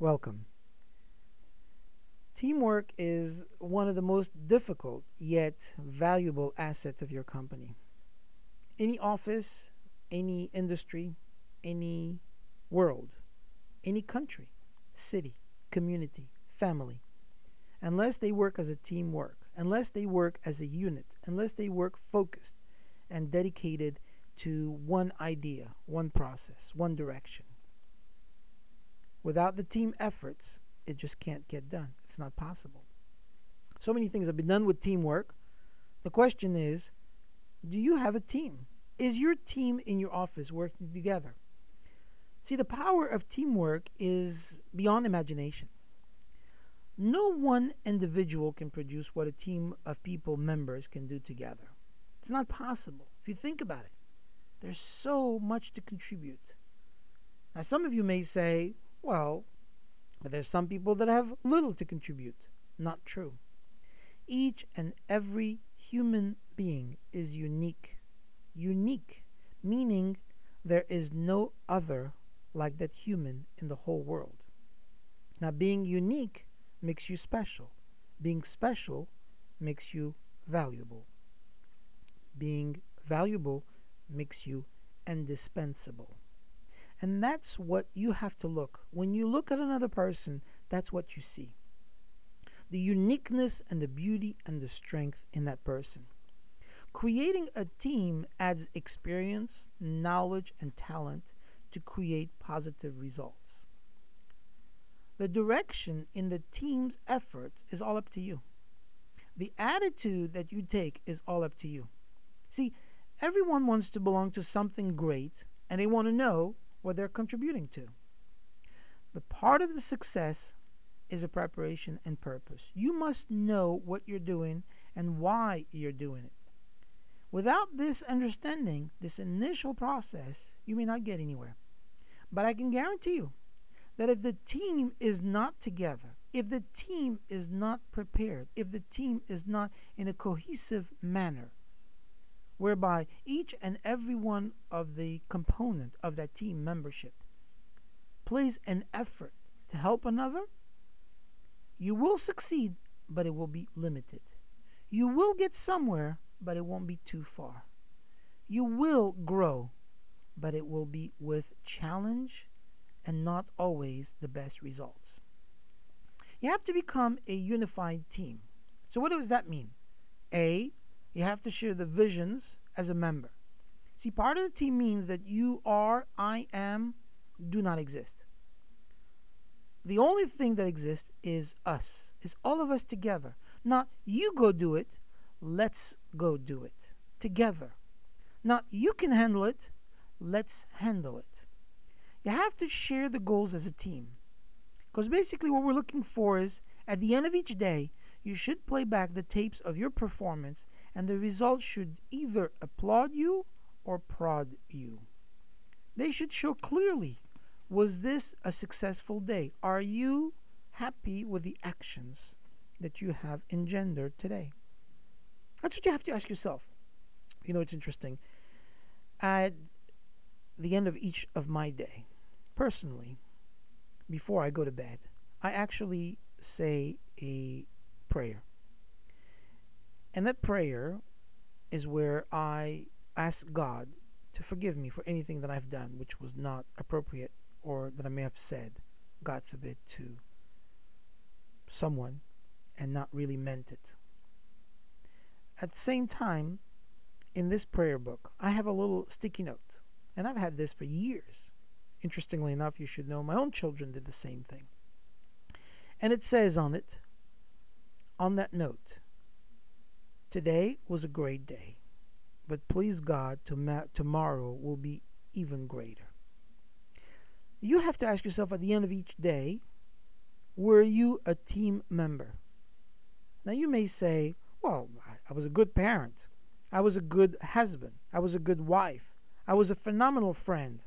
Welcome. Teamwork is one of the most difficult yet valuable assets of your company. Any office, any industry, any world, any country, city, community, family, unless they work as a teamwork, unless they work as a unit, unless they work focused and dedicated to one idea, one process, one direction. Without the team efforts, it just can't get done. It's not possible. So many things have been done with teamwork. The question is, do you have a team? Is your team in your office working together? See, the power of teamwork is beyond imagination. No one individual can produce what a team of people members can do together. It's not possible. If you think about it, there's so much to contribute. Now, some of you may say, well, but there's some people that have little to contribute. Not true. Each and every human being is unique. Unique, meaning there is no other like that human in the whole world. Now, being unique makes you special. Being special makes you valuable. Being valuable makes you indispensable. And that's what you have to look. When you look at another person, that's what you see. The uniqueness and the beauty and the strength in that person. Creating a team adds experience, knowledge, and talent to create positive results. The direction in the team's efforts is all up to you. The attitude that you take is all up to you. See, everyone wants to belong to something great, and they want to know what they're contributing to. The part of the success is a preparation and purpose. You must know what you're doing and why you're doing it. Without this understanding, this initial process, you may not get anywhere. But I can guarantee you that if the team is not together, if the team is not prepared, if the team is not in a cohesive manner, whereby each and every one of the component of that team membership plays an effort to help another, you will succeed, but it will be limited. You will get somewhere, but it won't be too far. You will grow, but it will be with challenge and not always the best results. You have to become a unified team. So what does that mean? A, you have to share the visions as a member. See, part of the team means that you are, I am, do not exist. The only thing that exists is us. It's all of us together. Not you go do it, let's go do it together. Not you can handle it, let's handle it. You have to share the goals as a team. Because basically what we're looking for is, at the end of each day, you should play back the tapes of your performance, and the results should either applaud you or prod you. They should show clearly, was this a successful day? Are you happy with the actions that you have engendered today? That's what you have to ask yourself. You know, it's interesting. At the end of each of my day, personally, before I go to bed, I actually say a prayer. And that prayer is where I ask God to forgive me for anything that I've done which was not appropriate or that I may have said, God forbid, to someone and not really meant it. At the same time, in this prayer book, I have a little sticky note. And I've had this for years. Interestingly enough, you should know my own children did the same thing. And it says on it, on that note, today was a great day, but please God, tomorrow will be even greater. You have to ask yourself at the end of each day, were you a team member? Now you may say, well, I was a good parent. I was a good husband. I was a good wife. I was a phenomenal friend.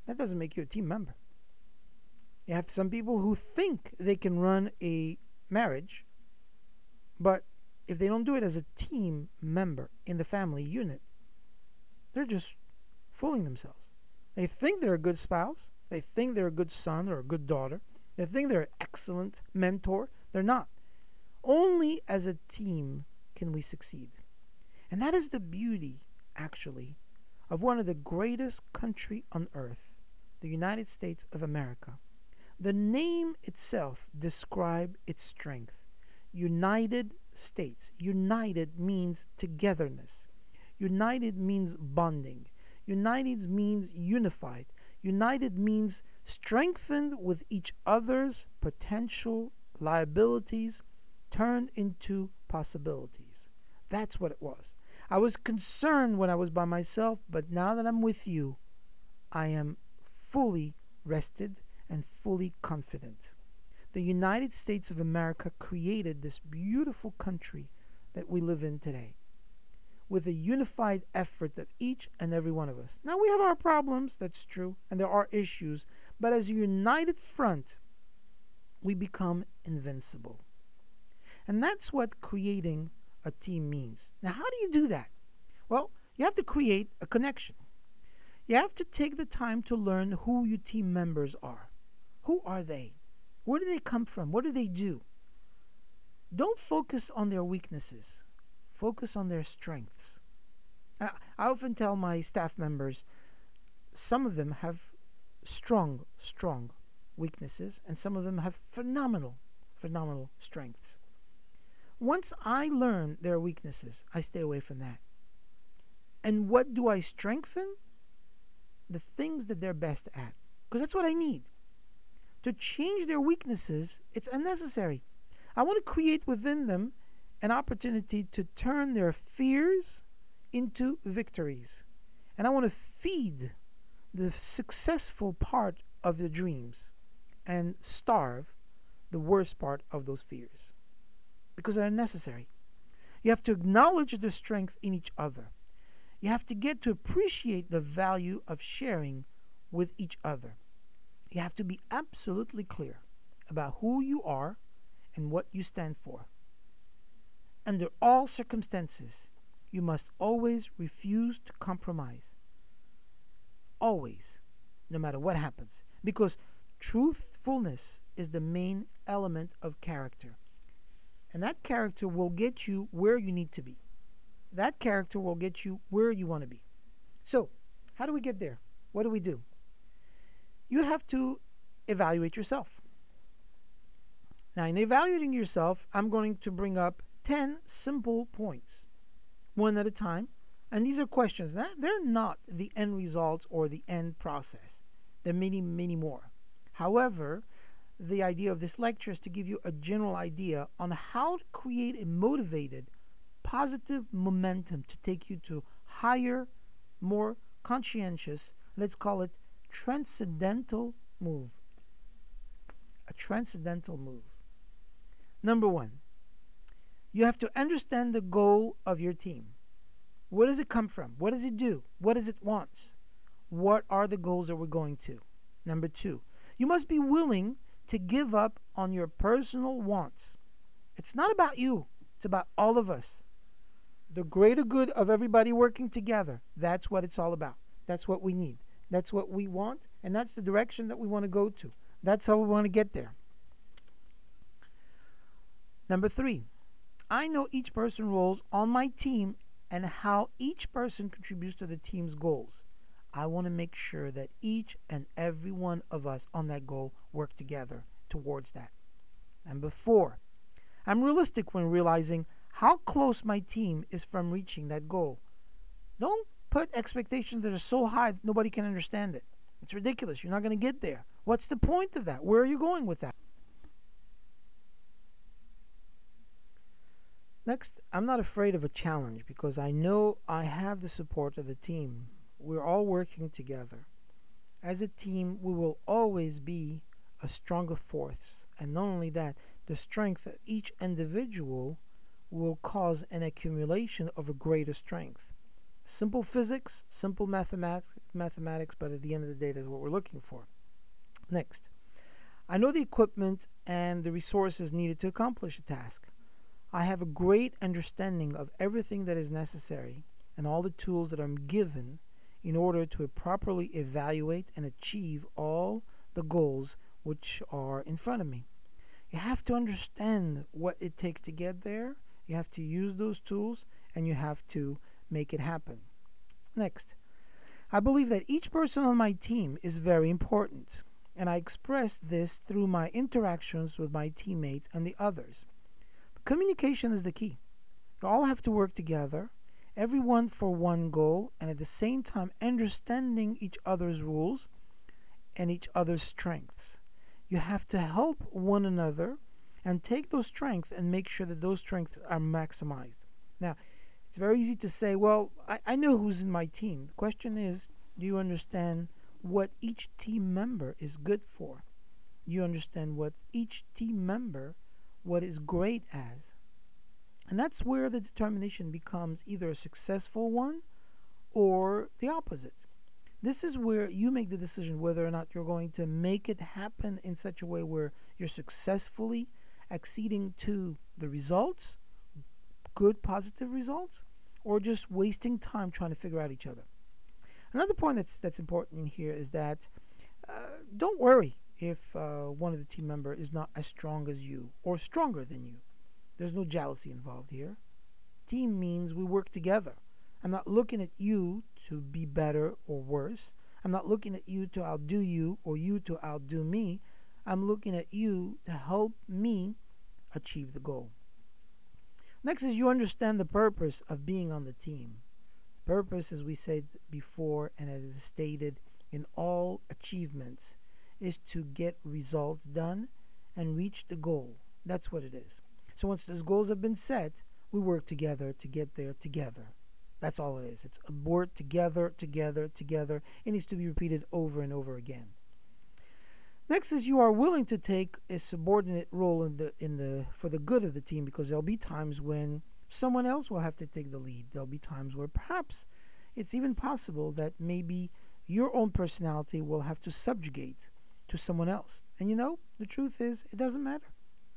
That doesn't make you a team member. You have some people who think they can run a marriage, but if they don't do it as a team member in the family unit, they're just fooling themselves. They think they're a good spouse. They think they're a good son or a good daughter. They think they're an excellent mentor. They're not. Only as a team can we succeed. And that is the beauty, actually, of one of the greatest country on earth, the United States of America. The name itself describes its strength. United States. United means togetherness. United means bonding. United means unified. United means strengthened with each other's potential liabilities turned into possibilities. That's what it was. I was concerned when I was by myself, but now that I'm with you, I am fully rested and fully confident. The United States of America created this beautiful country that we live in today with a unified effort of each and every one of us. Now, we have our problems, that's true, and there are issues, but as a united front, we become invincible. And that's what creating a team means. Now, how do you do that? Well, you have to create a connection. You have to take the time to learn who your team members are. Who are they? Where do they come from? What do they do? Don't focus on their weaknesses. Focus on their strengths. I often tell my staff members, some of them have strong weaknesses, and some of them have phenomenal strengths. Once I learn their weaknesses, I stay away from that. And what do I strengthen? The things that they're best at. Because that's what I need. To change their weaknesses, it's unnecessary. I want to create within them an opportunity to turn their fears into victories. And I want to feed the successful part of their dreams and starve the worst part of those fears. Because they're necessary. You have to acknowledge the strength in each other. You have to get to appreciate the value of sharing with each other. You have to be absolutely clear about who you are and what you stand for. Under all circumstances, you must always refuse to compromise. Always, no matter what happens. Because truthfulness is the main element of character. And that character will get you where you need to be. That character will get you where you want to be. So, how do we get there? What do we do? You have to evaluate yourself. Now, in evaluating yourself, I'm going to bring up 10 simple points, one at a time. And these are questions. They're not the end results or the end process. There are many more. However, the idea of this lecture is to give you a general idea on how to create a motivated, positive momentum to take you to higher, more conscientious, let's call it transcendental move. A transcendental move. Number one, you have to understand the goal of your team. Where does it come from? What does it do? What does it want? What are the goals that we're going to? Number two, you must be willing to give up on your personal wants. It's not about you. It's about all of us. The greater good of everybody working together. That's what it's all about. That's what we need. That's what we want, and that's the direction that we want to go to. That's how we want to get there. Number three, I know each person's roles on my team and how each person contributes to the team's goals. I want to make sure that each and every one of us on that goal work together towards that. Number four, I'm realistic when realizing how close my team is from reaching that goal. Don't put expectations that are so high that nobody can understand it. It's ridiculous. You're not going to get there. What's the point of that? Where are you going with that? Next, I'm not afraid of a challenge because I know I have the support of the team. We're all working together. As a team, we will always be a stronger force. And not only that, the strength of each individual will cause an accumulation of a greater strength. Simple physics, simple mathematics, but at the end of the day, that's what we're looking for. Next, I know the equipment and the resources needed to accomplish a task. I have a great understanding of everything that is necessary and all the tools that I'm given in order to properly evaluate and achieve all the goals which are in front of me. You have to understand what it takes to get there. You have to use those tools and you have to make it happen. Next, I believe that each person on my team is very important, and I express this through my interactions with my teammates and the others. Communication is the key. You all have to work together, everyone for one goal, and at the same time understanding each other's rules and each other's strengths. You have to help one another and take those strengths and make sure that those strengths are maximized. Now, it's very easy to say, well, I know who's in my team. The question is, do you understand what each team member is good for? Do you understand what each team member what is great as? And that's where the determination becomes either a successful one or the opposite. This is where you make the decision whether or not you're going to make it happen in such a way where you're successfully acceding to the results, good positive results, or just wasting time trying to figure out each other. Another point that's important in here is that don't worry if one of the team member is not as strong as you or stronger than you. There's no jealousy involved here. Team means we work together. I'm not looking at you to be better or worse. I'm not looking at you to outdo you or you to outdo me. I'm looking at you to help me achieve the goal. Next is you understand the purpose of being on the team. Purpose, as we said before and as is stated in all achievements, is to get results done and reach the goal. That's what it is. So once those goals have been set, we work together to get there together. That's all it is. It's a work together, together, together. It needs to be repeated over and over again. Next is you are willing to take a subordinate role for the good of the team, because there'll be times when someone else will have to take the lead. There'll be times where perhaps it's even possible that maybe your own personality will have to subjugate to someone else. And the truth is, it doesn't matter,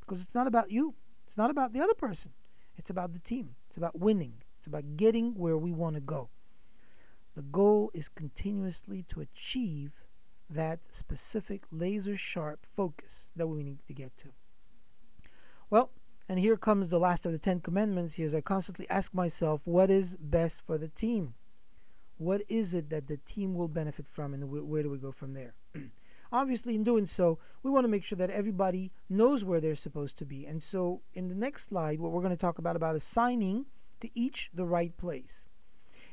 because it's not about you. It's not about the other person. It's about the team. It's about winning. It's about getting where we want to go. The goal is continuously to achieve that specific laser sharp focus that we need to get to. Well, and here comes the last of the 10 commandments. Here, as I constantly ask myself, what is best for the team? What is it that the team will benefit from, and where do we go from there? Obviously, in doing so, we want to make sure that everybody knows where they're supposed to be. And so in the next slide, what we're going to talk about assigning to each the right place.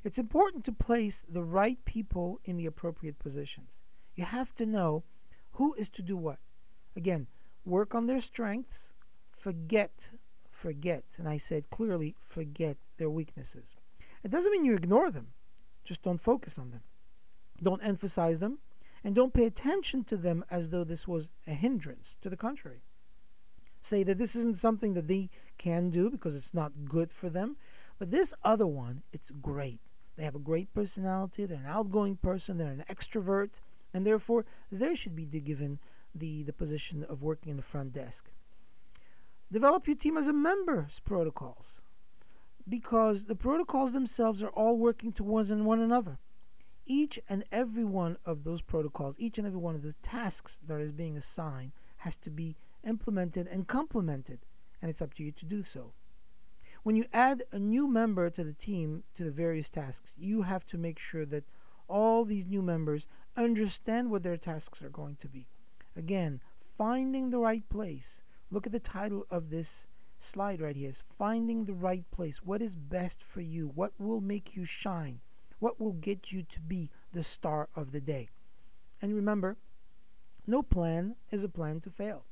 It's important to place the right people in the appropriate positions. You have to know who is to do what. Again, work on their strengths, forget, and I said clearly, forget their weaknesses. It doesn't mean you ignore them. Just don't focus on them. Don't emphasize them, and don't pay attention to them as though this was a hindrance. To the contrary. Say that this isn't something that they can do because it's not good for them, but this other one, it's great. They have a great personality, they're an outgoing person, they're an extrovert, and therefore they should be given the position of working in the front desk. Develop your team as a member's protocols, because the protocols themselves are all working towards one another. Each and every one of those protocols, each and every one of the tasks that is being assigned has to be implemented and complemented, and it's up to you to do so. When you add a new member to the team, to the various tasks, you have to make sure that all these new members understand what their tasks are going to be. Again, finding the right place. Look at the title of this slide right here. It's finding the right place. What is best for you? What will make you shine? What will get you to be the star of the day? And remember, no plan is a plan to fail.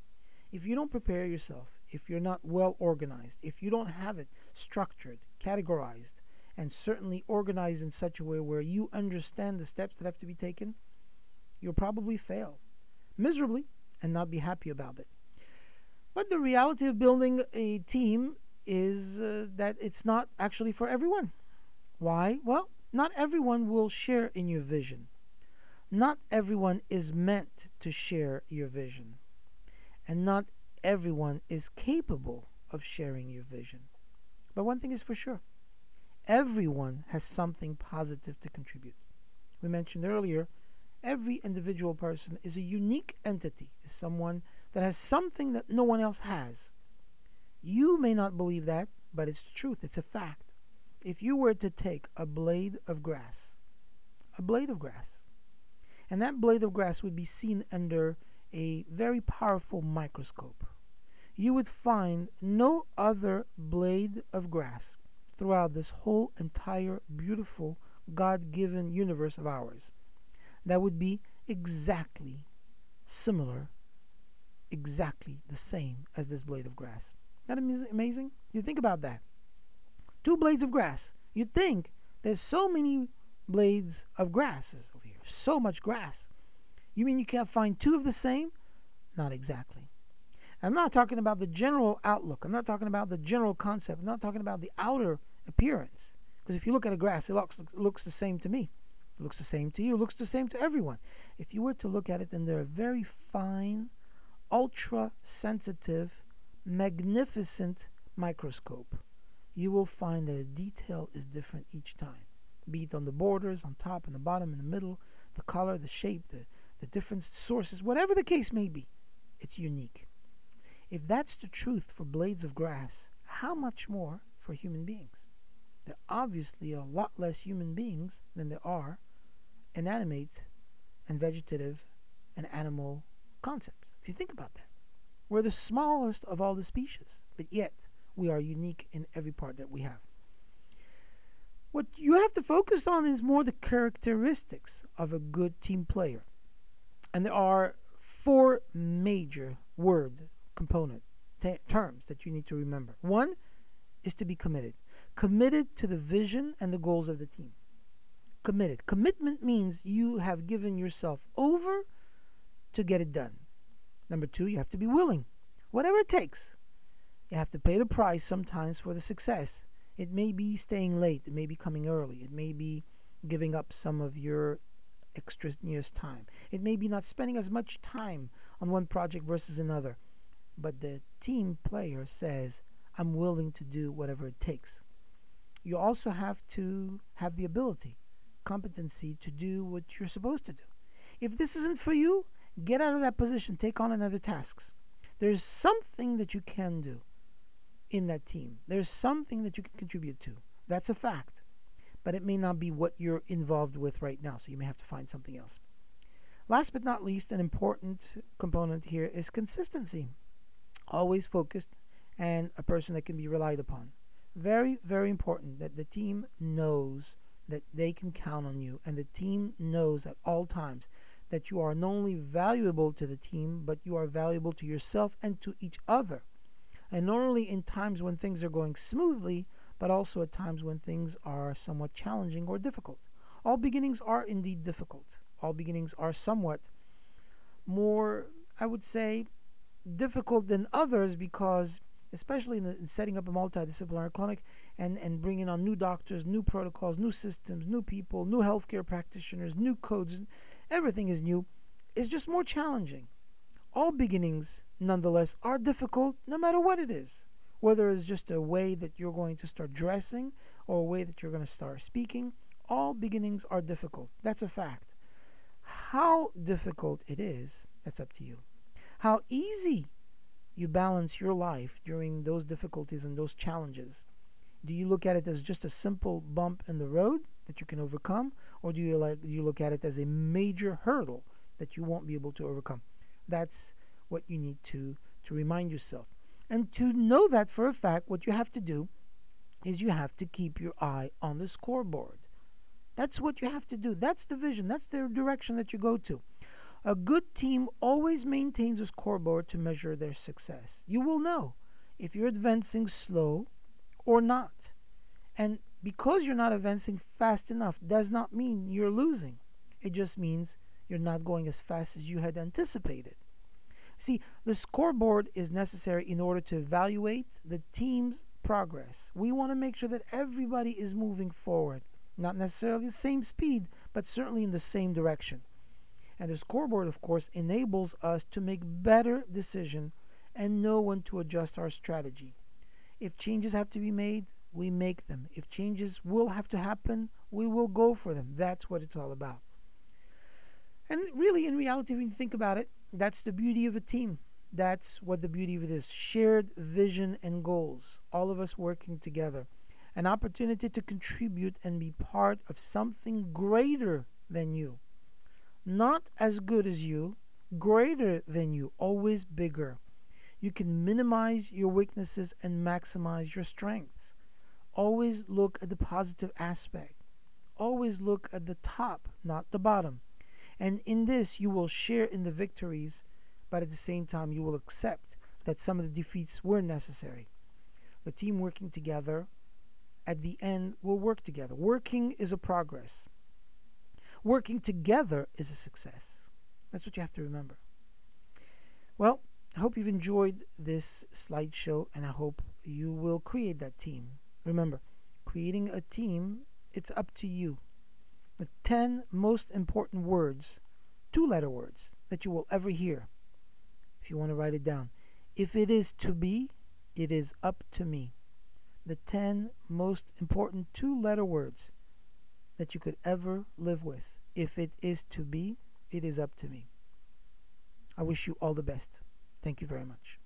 If you don't prepare yourself, if you're not well organized, if you don't have it structured, categorized, and certainly organized in such a way where you understand the steps that have to be taken, you'll probably fail miserably and not be happy about it. But the reality of building a team is that it's not actually for everyone. Why? Well, not everyone will share in your vision. Not everyone is meant to share your vision. And not everyone is capable of sharing your vision. But one thing is for sure. Everyone has something positive to contribute. We mentioned earlier, Every individual person is a unique entity, is someone that has something that no one else has. You may not believe that, but it's the truth, it's a fact. If you were to take a blade of grass, and that blade of grass would be seen under a very powerful microscope, you would find no other blade of grass throughout this whole entire beautiful God given universe of ours that would be exactly similar, exactly the same as this blade of grass. Isn't that amazing? You think about that. Two blades of grass. You'd think there's so many blades of grasses over here, so much grass. You mean you can't find two of the same? Not exactly. I'm not talking about the general outlook. I'm not talking about the general concept. I'm not talking about the outer appearance. Because if you look at a grass, it looks the same to me. It looks the same to you. It looks the same to everyone. If you were to look at it under a very fine, ultra sensitive, magnificent microscope, you will find that the detail is different each time. Be it on the borders, on top, in the bottom, in the middle, the color, the shape, the different sources, whatever the case may be, it's unique. If that's the truth for blades of grass, how much more for human beings? There are obviously a lot less human beings than there are inanimate and vegetative and animal concepts. If you think about that, we're the smallest of all the species, but yet we are unique in every part that we have. What you have to focus on is more the characteristics of a good team player. And there are four major word component terms that you need to remember. One is to be committed. Committed to the vision and the goals of the team. Committed. Commitment means you have given yourself over to get it done. Number two, you have to be willing. Whatever it takes. You have to pay the price sometimes for the success. It may be staying late. It may be coming early. It may be giving up some of your extraneous time. It may be not spending as much time on one project versus another. But the team player says, I'm willing to do whatever it takes. You also have to have the ability, competency to do what you're supposed to do. If this isn't for you, get out of that position, take on another tasks. There's something that you can do in that team. There's something that you can contribute to. That's a fact. But it may not be what you're involved with right now, so you may have to find something else. Last but not least, an important component here is consistency. Always focused and a person that can be relied upon. Very, very important that the team knows that they can count on you, and the team knows at all times that you are not only valuable to the team, but you are valuable to yourself and to each other. And not only in times when things are going smoothly, but also at times when things are somewhat challenging or difficult. All beginnings are indeed difficult. All beginnings are somewhat more, I would say, difficult than others, because especially in setting up a multidisciplinary clinic and bringing on new doctors, new protocols, new systems, new people, new healthcare practitioners, new codes, everything is new, it's just more challenging. All beginnings, nonetheless, are difficult no matter what it is. Whether it's just a way that you're going to start dressing or a way that you're going to start speaking, all beginnings are difficult. That's a fact. How difficult it is, that's up to you. How easy you balance your life during those difficulties and those challenges. Do you look at it as just a simple bump in the road that you can overcome, or do you look at it as a major hurdle that you won't be able to overcome? That's what you need to remind yourself. And to know that for a fact, what you have to do is you have to keep your eye on the scoreboard. That's what you have to do. That's the vision. That's the direction that you go to. A good team always maintains a scoreboard to measure their success. You will know if you're advancing slow or not. And because you're not advancing fast enough does not mean you're losing. It just means you're not going as fast as you had anticipated. See, the scoreboard is necessary in order to evaluate the team's progress. We want to make sure that everybody is moving forward. Not necessarily the same speed, but certainly in the same direction. And the scoreboard, of course, enables us to make better decisions and know when to adjust our strategy. If changes have to be made, we make them. If changes will have to happen, we will go for them. That's what it's all about. And really, in reality, when you think about it, that's the beauty of a team. That's what the beauty of it is: shared vision and goals, all of us working together. An opportunity to contribute and be part of something greater than you. Not as good as you, greater than you, always bigger. You can minimize your weaknesses and maximize your strengths. Always look at the positive aspect. Always look at the top, not the bottom. And in this, you will share in the victories, but at the same time, you will accept that some of the defeats were necessary. The team working together at the end will work together. Working is a progress. Working together is a success. That's what you have to remember. Well, I hope you've enjoyed this slideshow and I hope you will create that team. Remember, creating a team, it's up to you. The 10 most important words, 2-letter words, that you will ever hear, if you want to write it down. If it is to be, it is up to me. The 10 most important 2-letter words that you could ever live with. If it is to be, it is up to me. I wish you all the best. Thank you very much.